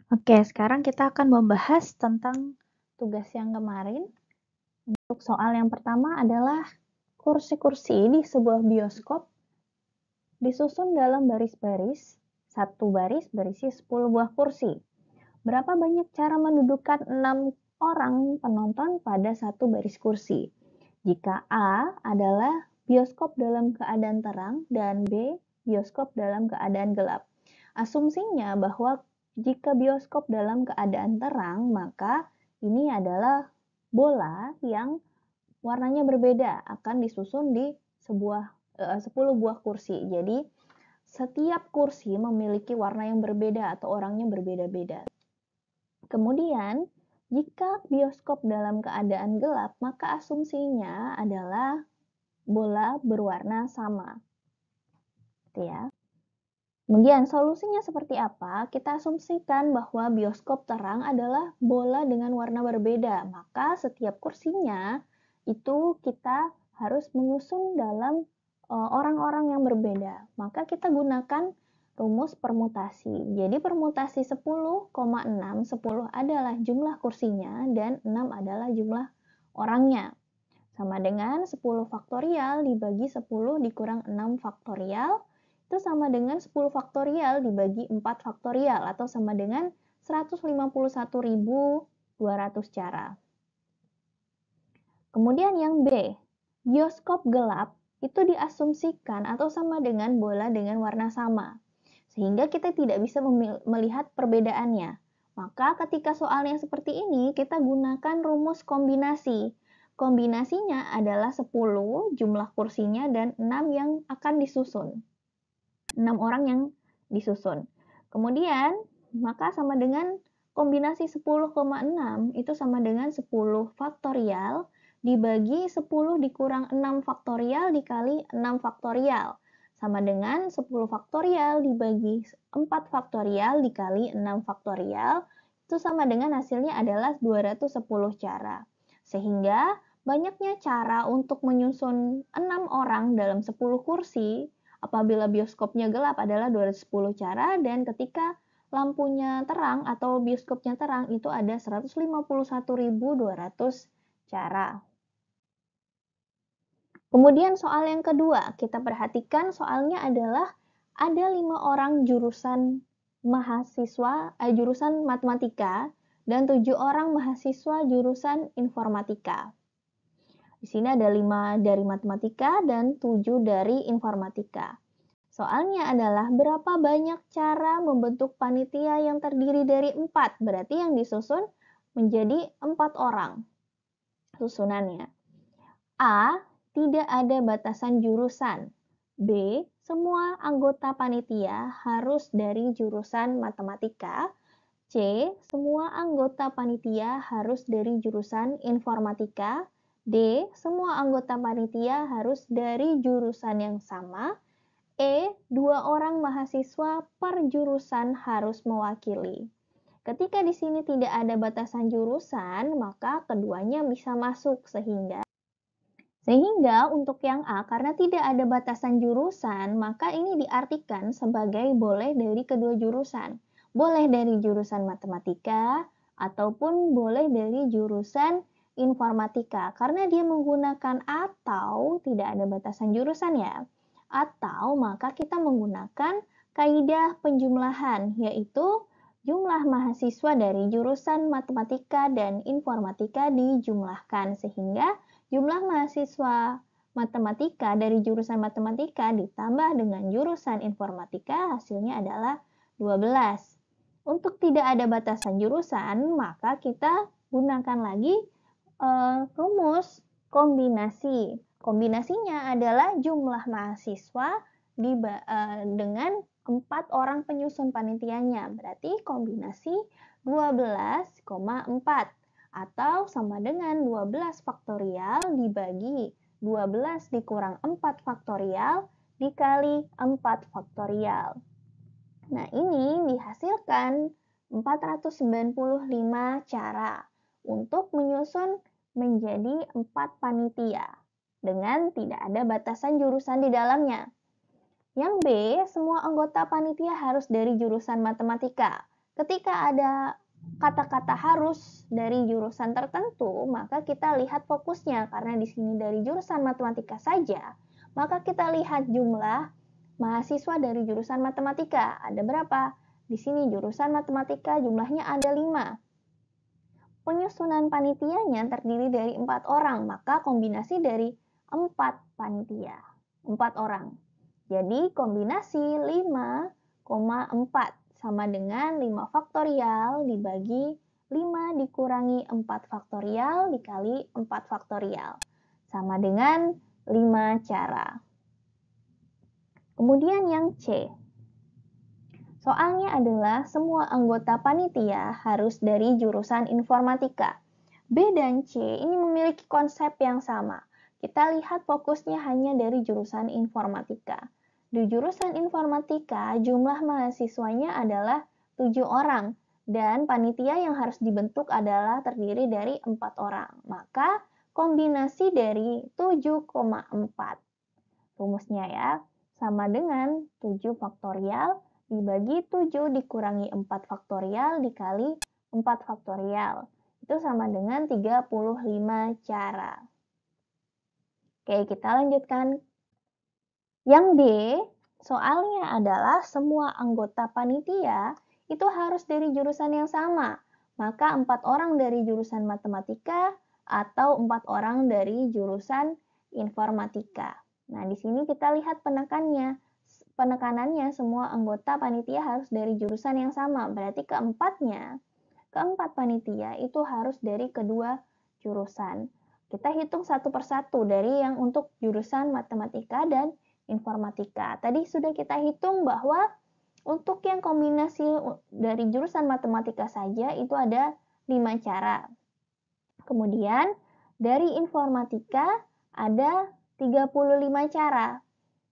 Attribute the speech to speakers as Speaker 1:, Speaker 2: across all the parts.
Speaker 1: Oke, sekarang kita akan membahas tentang tugas yang kemarin. Untuk soal yang pertama adalah kursi-kursi di sebuah bioskop disusun dalam baris-baris. Satu baris berisi 10 buah kursi. Berapa banyak cara mendudukkan 6 orang penonton pada satu baris kursi? Jika A adalah bioskop dalam keadaan terang dan B bioskop dalam keadaan gelap. Asumsinya bahwa jika bioskop dalam keadaan terang, maka ini adalah bola yang warnanya berbeda akan disusun di 10 buah kursi. Jadi setiap kursi memiliki warna yang berbeda atau orangnya berbeda-beda. Kemudian, jika bioskop dalam keadaan gelap, maka asumsinya adalah bola berwarna sama. Gitu ya. Kemudian solusinya seperti apa? Kita asumsikan bahwa bioskop terang adalah bola dengan warna berbeda. Maka setiap kursinya itu kita harus menyusun dalam orang-orang yang berbeda. Maka kita gunakan rumus permutasi. Jadi permutasi 10,6, 10 adalah jumlah kursinya dan 6 adalah jumlah orangnya. Sama dengan 10 faktorial dibagi 10 dikurang 6 faktorial, itu sama dengan 10 faktorial dibagi 4 faktorial, atau sama dengan 151.200 cara. Kemudian yang B, bioskop gelap itu diasumsikan atau sama dengan bola dengan warna sama, sehingga kita tidak bisa melihat perbedaannya. Maka ketika soalnya seperti ini, kita gunakan rumus kombinasi. Kombinasinya adalah 10 jumlah kursinya dan 6 yang akan disusun. 6 orang yang disusun. Kemudian, maka sama dengan kombinasi 10,6 itu sama dengan 10 faktorial dibagi 10 dikurang 6 faktorial dikali 6 faktorial. Sama dengan 10 faktorial dibagi 4 faktorial dikali 6 faktorial. Itu sama dengan hasilnya adalah 210 cara. Sehingga banyaknya cara untuk menyusun 6 orang dalam 10 kursi apabila bioskopnya gelap adalah 210 cara, dan ketika lampunya terang atau bioskopnya terang itu ada 151.200 cara. Kemudian soal yang kedua, kita perhatikan soalnya adalah ada 5 orang jurusan jurusan matematika dan 7 orang mahasiswa jurusan informatika. Di sini ada 5 dari matematika dan 7 dari informatika. Soalnya adalah berapa banyak cara membentuk panitia yang terdiri dari 4. Berarti yang disusun menjadi 4 orang susunannya. A. Tidak ada batasan jurusan. B. Semua anggota panitia harus dari jurusan matematika. C. Semua anggota panitia harus dari jurusan informatika. D. Semua anggota panitia harus dari jurusan yang sama. E. 2 orang mahasiswa per jurusan harus mewakili. Ketika di sini tidak ada batasan jurusan, maka keduanya bisa masuk sehingga untuk yang A, karena tidak ada batasan jurusan, maka ini diartikan sebagai boleh dari kedua jurusan. Boleh dari jurusan matematika, ataupun boleh dari jurusan informatika, karena dia menggunakan atau tidak ada batasan jurusan ya. Atau maka kita menggunakan kaidah penjumlahan, yaitu jumlah mahasiswa dari jurusan matematika dan informatika dijumlahkan, sehingga jumlah mahasiswa matematika dari jurusan matematika ditambah dengan jurusan informatika hasilnya adalah 12. Untuk tidak ada batasan jurusan, maka kita gunakan lagi rumus kombinasi. Kombinasinya adalah jumlah mahasiswa dengan 4 orang penyusun panitianya. Berarti kombinasi 12,4 atau sama dengan 12 faktorial dibagi 12 dikurang 4 faktorial dikali 4 faktorial. Nah, ini dihasilkan 495 cara untuk menyusun menjadi 4 panitia dengan tidak ada batasan jurusan di dalamnya. Yang B, semua anggota panitia harus dari jurusan matematika. Ketika ada kata-kata harus dari jurusan tertentu, maka kita lihat fokusnya. Karena di sini dari jurusan matematika saja, maka kita lihat jumlah mahasiswa dari jurusan matematika. Ada berapa? Di sini jurusan matematika jumlahnya ada 5. Penyusunan panitianya terdiri dari 4 orang, maka kombinasi dari 4 panitia, 4 orang. Jadi kombinasi 5,4 sama dengan 5 faktorial dibagi 5 dikurangi 4 faktorial dikali 4 faktorial. Sama dengan 5 cara. Kemudian yang C. Soalnya adalah semua anggota panitia harus dari jurusan informatika. B dan C ini memiliki konsep yang sama. Kita lihat fokusnya hanya dari jurusan informatika. Di jurusan informatika, jumlah mahasiswanya adalah 7 orang. Dan panitia yang harus dibentuk adalah terdiri dari 4 orang. Maka kombinasi dari 7,4. Rumusnya ya, sama dengan 7 faktorial dibagi 7 dikurangi 4 faktorial dikali 4 faktorial. Itu sama dengan 35 cara. Oke, kita lanjutkan. Yang D, soalnya adalah semua anggota panitia itu harus dari jurusan yang sama. Maka 4 orang dari jurusan matematika atau 4 orang dari jurusan informatika. Nah, di sini kita lihat penekanannya semua anggota panitia harus dari jurusan yang sama. Berarti keempat panitia itu harus dari kedua jurusan. Kita hitung satu persatu dari yang untuk jurusan matematika dan informatika. Tadi sudah kita hitung bahwa untuk yang kombinasi dari jurusan matematika saja itu ada 5 cara. Kemudian dari informatika ada 35 cara.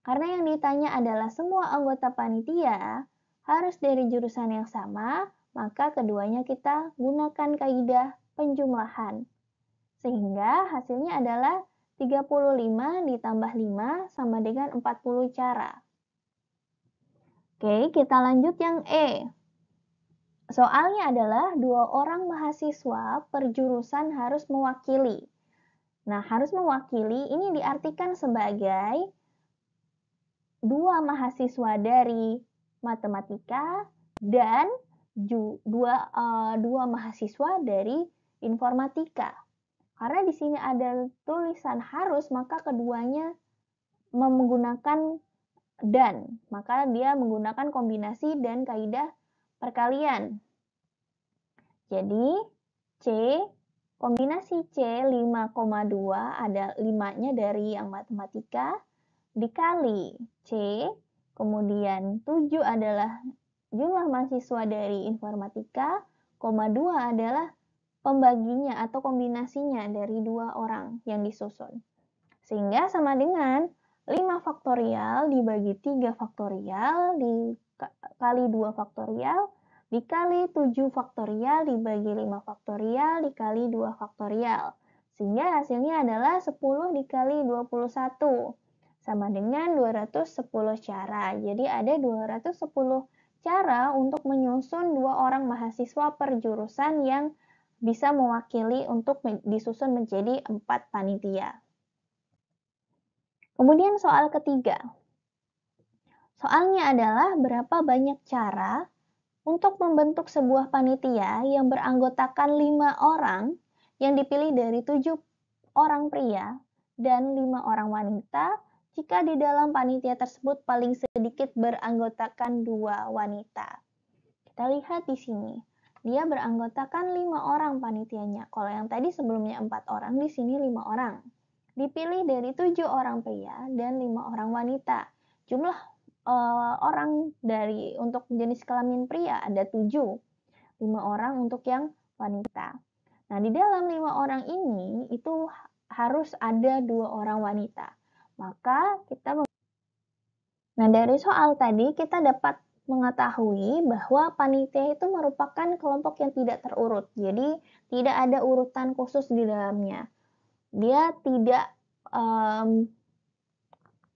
Speaker 1: Karena yang ditanya adalah semua anggota panitia harus dari jurusan yang sama, maka keduanya kita gunakan kaidah penjumlahan. Sehingga hasilnya adalah 35 ditambah 5 sama dengan 40 cara. Oke, kita lanjut yang E. Soalnya adalah 2 orang mahasiswa per jurusan harus mewakili. Nah, harus mewakili ini diartikan sebagai 2 mahasiswa dari matematika dan 2 mahasiswa dari informatika. Karena di sini ada tulisan harus, maka keduanya menggunakan dan. Maka dia menggunakan kombinasi dan kaidah perkalian. Jadi kombinasi C 5,2 ada 5-nya dari yang matematika dikali C, kemudian 7 adalah jumlah mahasiswa dari informatika, 2 adalah pembaginya atau kombinasinya dari 2 orang yang disusun. Sehingga sama dengan 5 faktorial dibagi 3 faktorial dikali 2 faktorial dikali 7 faktorial dibagi 5 faktorial dikali 2 faktorial. Sehingga hasilnya adalah 10 dikali 21. Sama dengan 210 cara. Jadi ada 210 cara untuk menyusun 2 orang mahasiswa per jurusan yang bisa mewakili untuk disusun menjadi 4 panitia. Kemudian soal ketiga. Soalnya adalah berapa banyak cara untuk membentuk sebuah panitia yang beranggotakan 5 orang yang dipilih dari 7 orang pria dan 5 orang wanita jika di dalam panitia tersebut paling sedikit beranggotakan 2 wanita. Kita lihat di sini, dia beranggotakan 5 orang panitianya. Kalau yang tadi sebelumnya 4 orang, di sini 5 orang. Dipilih dari 7 orang pria dan 5 orang wanita. Jumlah orang dari untuk jenis kelamin pria ada 7. 5 orang untuk yang wanita. Nah, di dalam 5 orang ini itu harus ada 2 orang wanita. Maka Nah, dari soal tadi kita dapat mengetahui bahwa panitia itu merupakan kelompok yang tidak terurut. Jadi, tidak ada urutan khusus di dalamnya. Dia tidak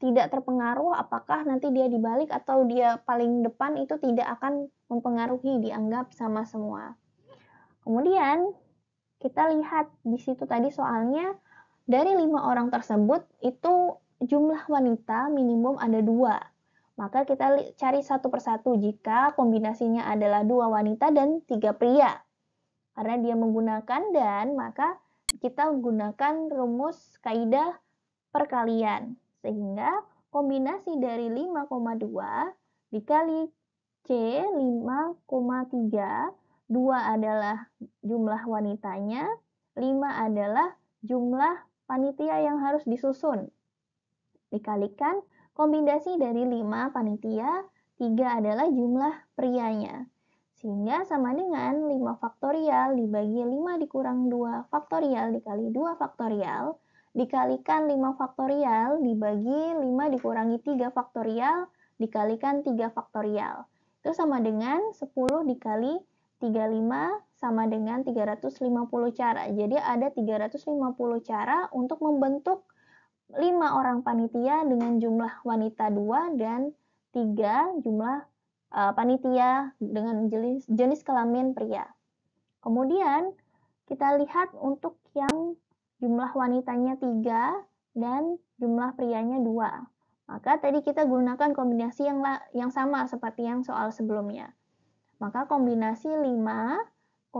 Speaker 1: terpengaruh apakah nanti dia dibalik atau dia paling depan, itu tidak akan mempengaruhi, dianggap sama semua. Kemudian kita lihat di situ tadi soalnya, dari 5 orang tersebut itu jumlah wanita minimum ada 2. Maka kita cari satu persatu jika kombinasinya adalah 2 wanita dan 3 pria. Karena dia menggunakan dan, maka kita gunakan rumus kaidah perkalian. Sehingga kombinasi dari 5,2 dikali C 5,3, 2 adalah jumlah wanitanya, 5 adalah jumlah panitia yang harus disusun. Dikalikan kombinasi dari 5 panitia, 3 adalah jumlah prianya. Sehingga sama dengan 5 faktorial dibagi 5 dikurang 2 faktorial dikali 2 faktorial, dikalikan 5 faktorial dibagi 5 dikurangi 3 faktorial, dikalikan 3 faktorial. Itu sama dengan 10 dikali 35 sama dengan 350 cara. Jadi ada 350 cara untuk membentuk 5 orang panitia dengan jumlah wanita 2 dan 3 jumlah panitia dengan jenis kelamin pria. Kemudian kita lihat untuk yang jumlah wanitanya 3 dan jumlah prianya 2. Maka tadi kita gunakan kombinasi yang sama seperti yang soal sebelumnya. Maka kombinasi 5,3,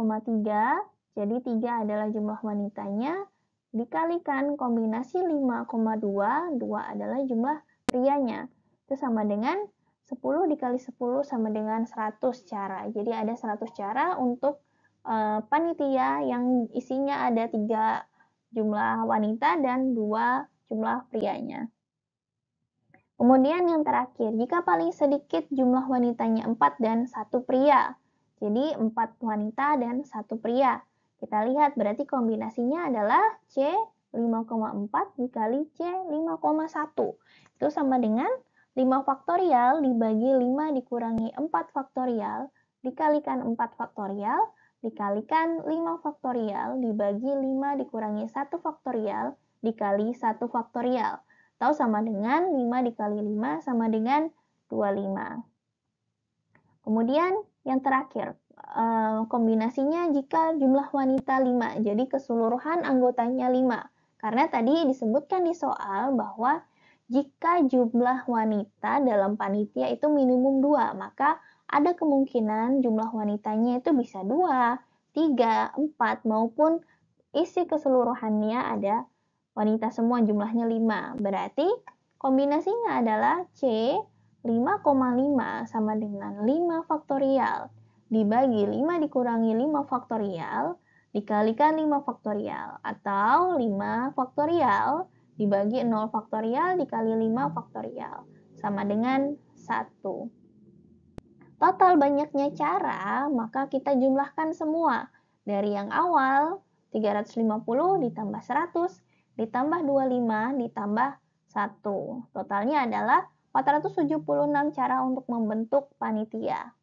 Speaker 1: jadi 3 adalah jumlah wanitanya, dikalikan kombinasi 5,2, 2 adalah jumlah prianya. Itu sama dengan 10 dikali 10 sama dengan 100 cara. Jadi ada 100 cara untuk panitia yang isinya ada 3 jumlah wanita dan 2 jumlah prianya. Kemudian yang terakhir, jika paling sedikit jumlah wanitanya 4 dan 1 pria. Jadi 4 wanita dan 1 pria. Kita lihat berarti kombinasinya adalah C 5,4 dikali C 5,1. Itu sama dengan 5 faktorial dibagi 5 dikurangi 4 faktorial, dikalikan 4 faktorial, dikalikan 5 faktorial dibagi 5 dikurangi 1 faktorial, dikali 1 faktorial. Atau sama dengan 5 dikali 5 sama dengan 25. Kemudian yang terakhir, kombinasinya jika jumlah wanita 5, jadi keseluruhan anggotanya 5. Karena tadi disebutkan di soal bahwa jika jumlah wanita dalam panitia itu minimum 2, maka ada kemungkinan jumlah wanitanya itu bisa 2, 3, 4, maupun isi keseluruhannya ada wanita semua jumlahnya 5. Berarti kombinasinya adalah C 5,5 sama dengan 5 faktorial dibagi 5 dikurangi 5 faktorial dikalikan 5 faktorial atau 5 faktorial dibagi 0 faktorial dikali 5 faktorial sama dengan 1. Total banyaknya cara, maka kita jumlahkan semua. Dari yang awal 350 ditambah 100 ditambah 25 ditambah 1. Totalnya adalah 476 cara untuk membentuk panitia.